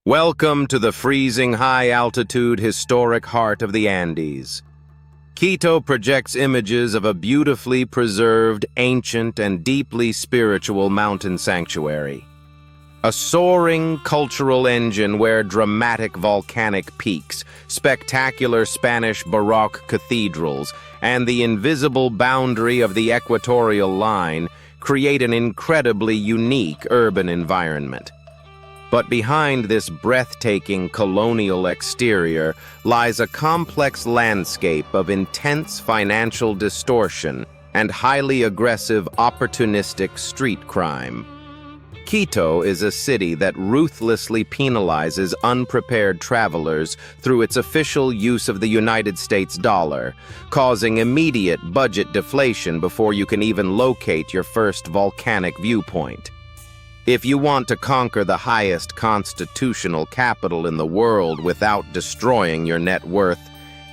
Welcome to the freezing high-altitude historic heart of the Andes. Quito projects images of a beautifully preserved, ancient, and deeply spiritual mountain sanctuary. A soaring cultural engine where dramatic volcanic peaks, spectacular Spanish Baroque cathedrals, and the invisible boundary of the equatorial line create an incredibly unique urban environment. But behind this breathtaking colonial exterior lies a complex landscape of intense financial distortion and highly aggressive opportunistic street crime. Quito is a city that ruthlessly penalizes unprepared travelers through its official use of the United States dollar, causing immediate budget deflation before you can even locate your first volcanic viewpoint. If you want to conquer the highest constitutional capital in the world without destroying your net worth,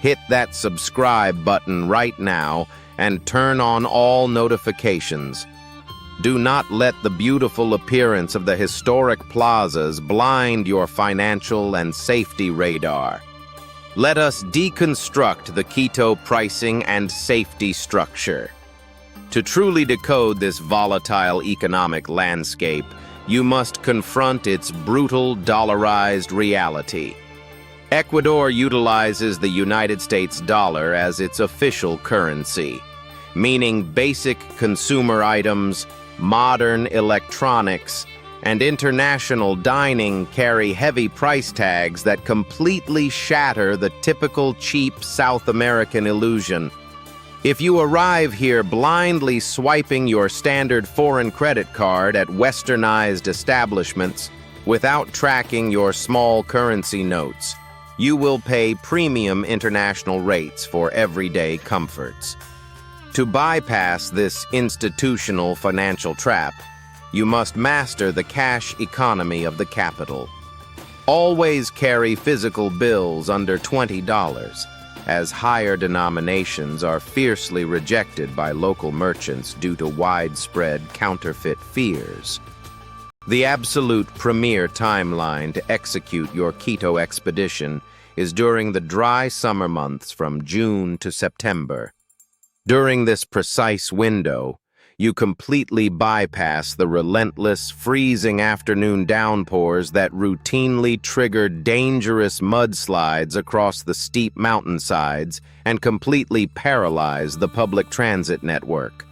hit that subscribe button right now and turn on all notifications. Do not let the beautiful appearance of the historic plazas blind your financial and safety radar. Let us deconstruct the Quito pricing and safety structure. To truly decode this volatile economic landscape, you must confront its brutal dollarized reality. Ecuador utilizes the United States dollar as its official currency, meaning basic consumer items, modern electronics, and international dining carry heavy price tags that completely shatter the typical cheap South American illusion. If you arrive here blindly swiping your standard foreign credit card at westernized establishments without tracking your small currency notes, you will pay premium international rates for everyday comforts. To bypass this institutional financial trap, you must master the cash economy of the capital. Always carry physical bills under $20, as higher denominations are fiercely rejected by local merchants due to widespread counterfeit fears. The absolute premier timeline to execute your Quito expedition is during the dry summer months from June to September. During this precise window, you completely bypass the relentless, freezing afternoon downpours that routinely trigger dangerous mudslides across the steep mountainsides and completely paralyze the public transit network.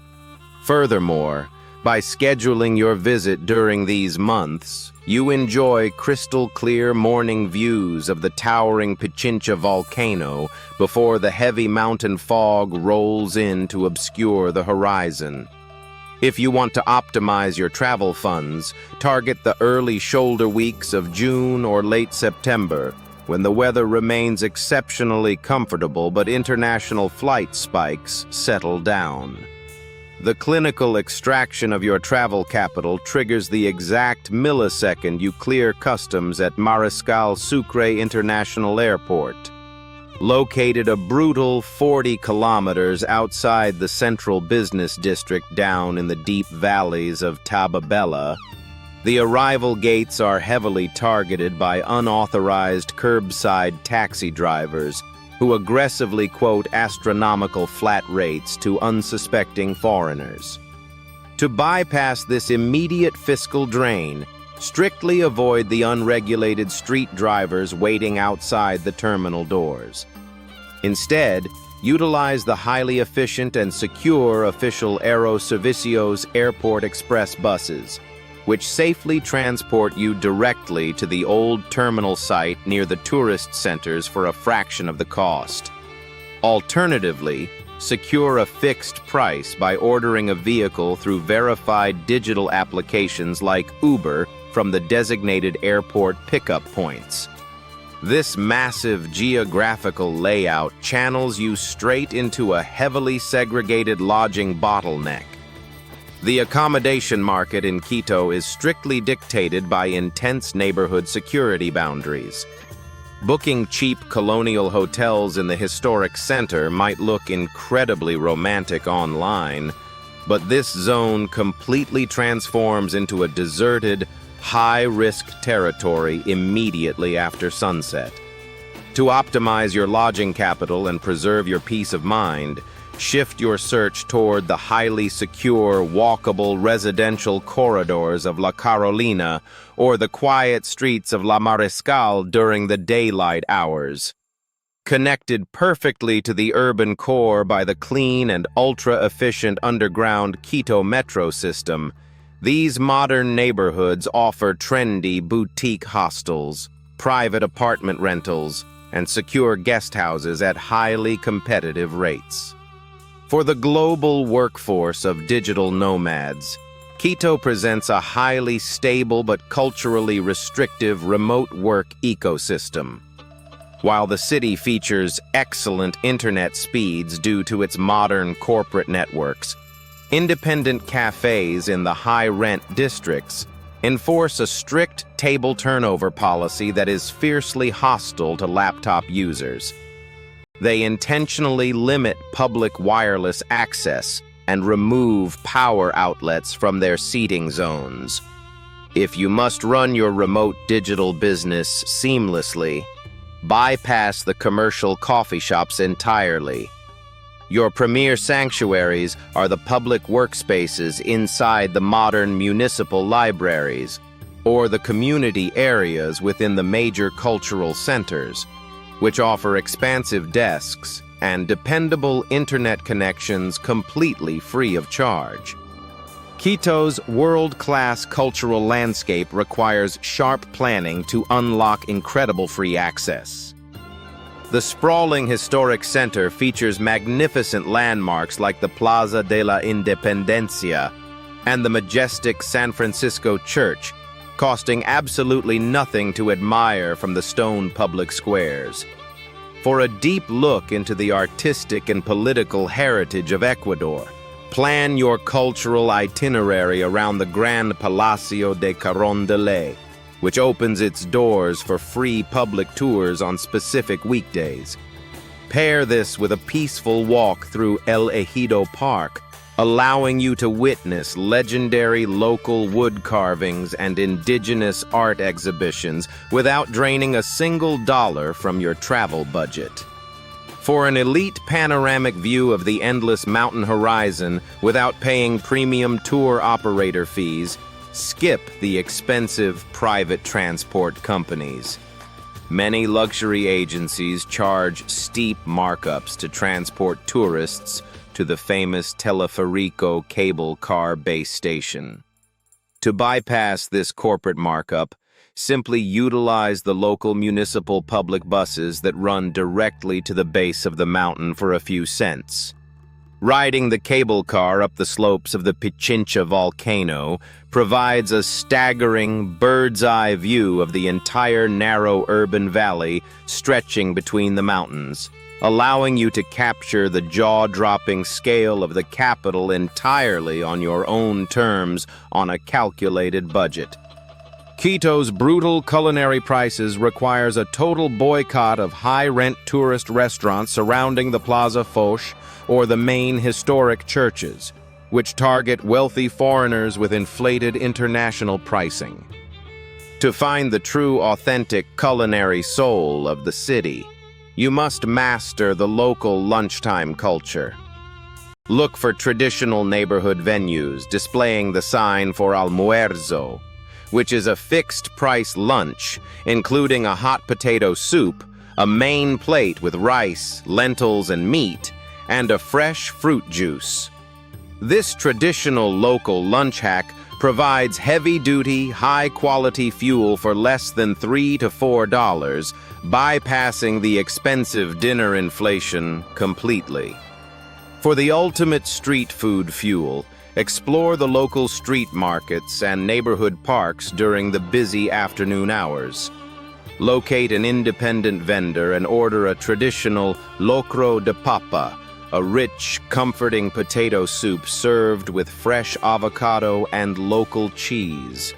Furthermore, by scheduling your visit during these months, you enjoy crystal-clear morning views of the towering Pichincha volcano before the heavy mountain fog rolls in to obscure the horizon. If you want to optimize your travel funds, target the early shoulder weeks of June or late September, when the weather remains exceptionally comfortable but international flight spikes settle down. The clinical extraction of your travel capital triggers the exact millisecond you clear customs at Mariscal Sucre International Airport. Located a brutal 40 kilometers outside the central business district down in the deep valleys of Tababella, the arrival gates are heavily targeted by unauthorized curbside taxi drivers who aggressively quote astronomical flat rates to unsuspecting foreigners. To bypass this immediate fiscal drain, strictly avoid the unregulated street drivers waiting outside the terminal doors. Instead, utilize the highly efficient and secure official Aeroservicios airport express buses, which safely transport you directly to the old terminal site near the tourist centers for a fraction of the cost. Alternatively, secure a fixed price by ordering a vehicle through verified digital applications like Uber from the designated airport pickup points. This massive geographical layout channels you straight into a heavily segregated lodging bottleneck. The accommodation market in Quito is strictly dictated by intense neighborhood security boundaries. Booking cheap colonial hotels in the historic center might look incredibly romantic online, but this zone completely transforms into a deserted, high-risk territory immediately after sunset. To optimize your lodging capital and preserve your peace of mind, shift your search toward the highly secure, walkable residential corridors of La Carolina or the quiet streets of La Mariscal during the daylight hours. Connected perfectly to the urban core by the clean and ultra-efficient underground Quito Metro system, these modern neighborhoods offer trendy boutique hostels, private apartment rentals, and secure guest houses at highly competitive rates. For the global workforce of digital nomads, Quito presents a highly stable but culturally restrictive remote work ecosystem. While the city features excellent internet speeds due to its modern corporate networks, independent cafes in the high-rent districts enforce a strict table turnover policy that is fiercely hostile to laptop users. They intentionally limit public wireless access and remove power outlets from their seating zones. If you must run your remote digital business seamlessly, bypass the commercial coffee shops entirely. Your premier sanctuaries are the public workspaces inside the modern municipal libraries, or the community areas within the major cultural centers, which offer expansive desks and dependable internet connections completely free of charge. Quito's world-class cultural landscape requires sharp planning to unlock incredible free access. The sprawling historic center features magnificent landmarks like the Plaza de la Independencia and the majestic San Francisco Church, costing absolutely nothing to admire from the stone public squares. For a deep look into the artistic and political heritage of Ecuador, plan your cultural itinerary around the Grand Palacio de Carondelet, which opens its doors for free public tours on specific weekdays. Pair this with a peaceful walk through El Ejido Park, allowing you to witness legendary local wood carvings and indigenous art exhibitions without draining a single dollar from your travel budget. For an elite panoramic view of the endless mountain horizon without paying premium tour operator fees, skip the expensive private transport companies. Many luxury agencies charge steep markups to transport tourists to the famous Telefériqo cable car base station. To bypass this corporate markup, simply utilize the local municipal public buses that run directly to the base of the mountain for a few cents. Riding the cable car up the slopes of the Pichincha volcano provides a staggering bird's-eye view of the entire narrow urban valley stretching between the mountains, allowing you to capture the jaw-dropping scale of the capital entirely on your own terms on a calculated budget. Quito's brutal culinary prices requires a total boycott of high-rent tourist restaurants surrounding the Plaza Foch or the main historic churches, which target wealthy foreigners with inflated international pricing. To find the true, authentic culinary soul of the city, you must master the local lunchtime culture. Look for traditional neighborhood venues displaying the sign for Almuerzo, which is a fixed-price lunch, including a hot potato soup, a main plate with rice, lentils, and meat, and a fresh fruit juice. This traditional local lunch hack provides heavy-duty, high-quality fuel for less than $3 to $4, bypassing the expensive dinner inflation completely. For the ultimate street food fuel, explore the local street markets and neighborhood parks during the busy afternoon hours. Locate an independent vendor and order a traditional locro de papa, a rich, comforting potato soup served with fresh avocado and local cheese.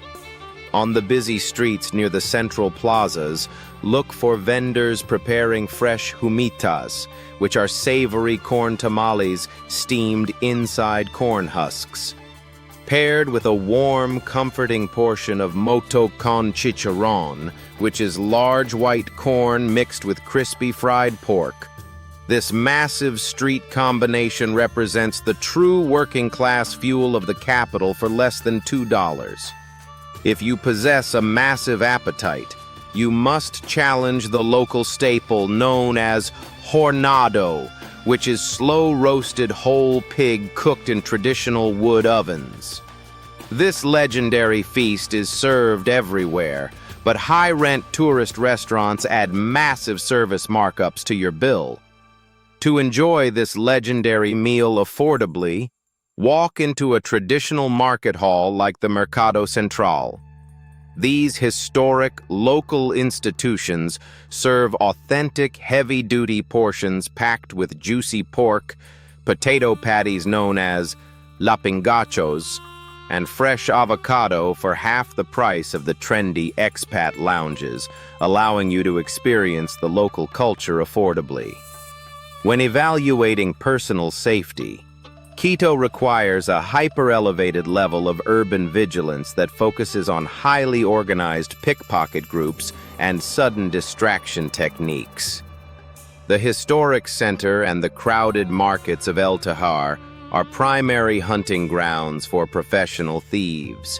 On the busy streets near the central plazas, look for vendors preparing fresh humitas, which are savory corn tamales steamed inside corn husks. paired with a warm, comforting portion of moto con chicharrón, which is large white corn mixed with crispy fried pork. This massive street combination represents the true working-class fuel of the capital for less than $2. If you possess a massive appetite, you must challenge the local staple known as Hornado, which is slow-roasted whole pig cooked in traditional wood ovens. This legendary feast is served everywhere, but high-rent tourist restaurants add massive service markups to your bill. To enjoy this legendary meal affordably, walk into a traditional market hall like the Mercado Central. These historic, local institutions serve authentic, heavy-duty portions packed with juicy pork, potato patties known as lapingachos, and fresh avocado for half the price of the trendy expat lounges, allowing you to experience the local culture affordably. When evaluating personal safety, Quito requires a hyper-elevated level of urban vigilance that focuses on highly organized pickpocket groups and sudden distraction techniques. The historic center and the crowded markets of El Tahar are primary hunting grounds for professional thieves.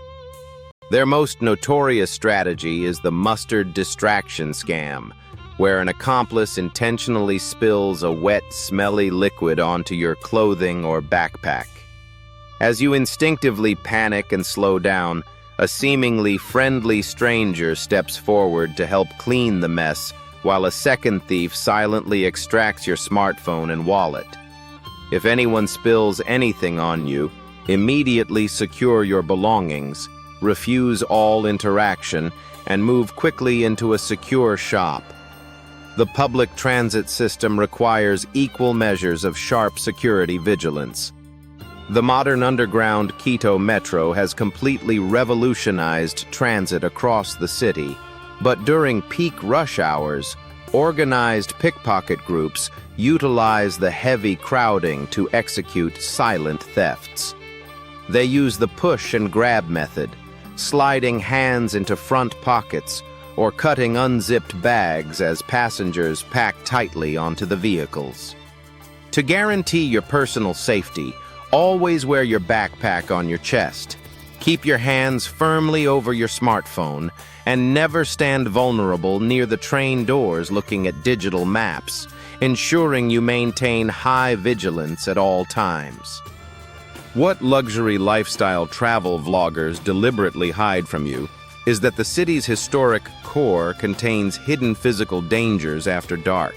Their most notorious strategy is the mustard distraction scam, where an accomplice intentionally spills a wet, smelly liquid onto your clothing or backpack. As you instinctively panic and slow down, a seemingly friendly stranger steps forward to help clean the mess, while a second thief silently extracts your smartphone and wallet. If anyone spills anything on you, immediately secure your belongings, refuse all interaction, and move quickly into a secure shop. The public transit system requires equal measures of sharp security vigilance. The modern underground Quito Metro has completely revolutionized transit across the city, but during peak rush hours, organized pickpocket groups utilize the heavy crowding to execute silent thefts. They use the push and grab method, sliding hands into front pockets, or cutting unzipped bags as passengers pack tightly onto the vehicles. To guarantee your personal safety, always wear your backpack on your chest. Keep your hands firmly over your smartphone, and never stand vulnerable near the train doors looking at digital maps, ensuring you maintain high vigilance at all times. What luxury lifestyle travel vloggers deliberately hide from you is that the city's historic core contains hidden physical dangers after dark.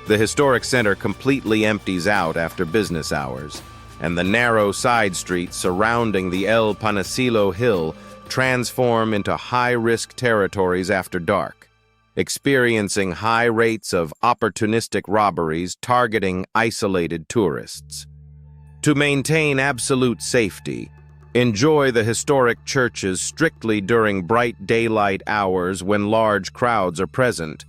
The historic center completely empties out after business hours, and the narrow side streets surrounding the El Panecillo Hill transform into high-risk territories after dark, experiencing high rates of opportunistic robberies targeting isolated tourists. To maintain absolute safety, enjoy the historic churches strictly during bright daylight hours when large crowds are present.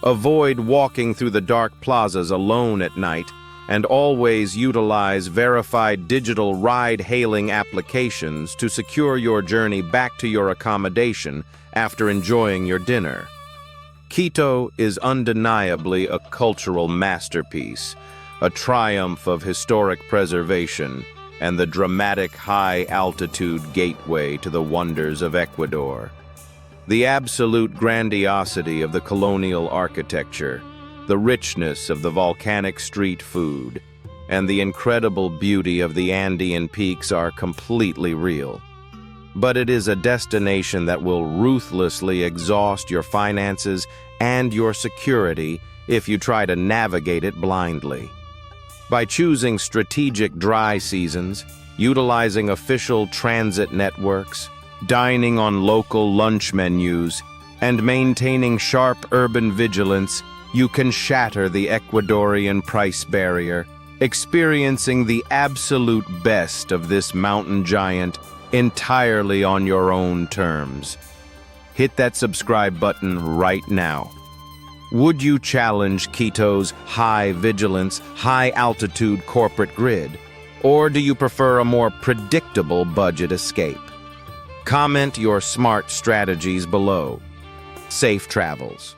Avoid walking through the dark plazas alone at night, and always utilize verified digital ride-hailing applications to secure your journey back to your accommodation after enjoying your dinner. Quito is undeniably a cultural masterpiece, a triumph of historic preservation, and the dramatic high-altitude gateway to the wonders of Ecuador. The absolute grandiosity of the colonial architecture, the richness of the volcanic street food, and the incredible beauty of the Andean peaks are completely real. But it is a destination that will ruthlessly exhaust your finances and your security if you try to navigate it blindly. By choosing strategic dry seasons, utilizing official transit networks, dining on local lunch menus, and maintaining sharp urban vigilance, you can shatter the Ecuadorian price barrier, experiencing the absolute best of this mountain giant entirely on your own terms. Hit that subscribe button right now. Would you challenge Quito's high vigilance, high altitude corporate grid? Or do you prefer a more predictable budget escape? Comment your smart strategies below. Safe travels.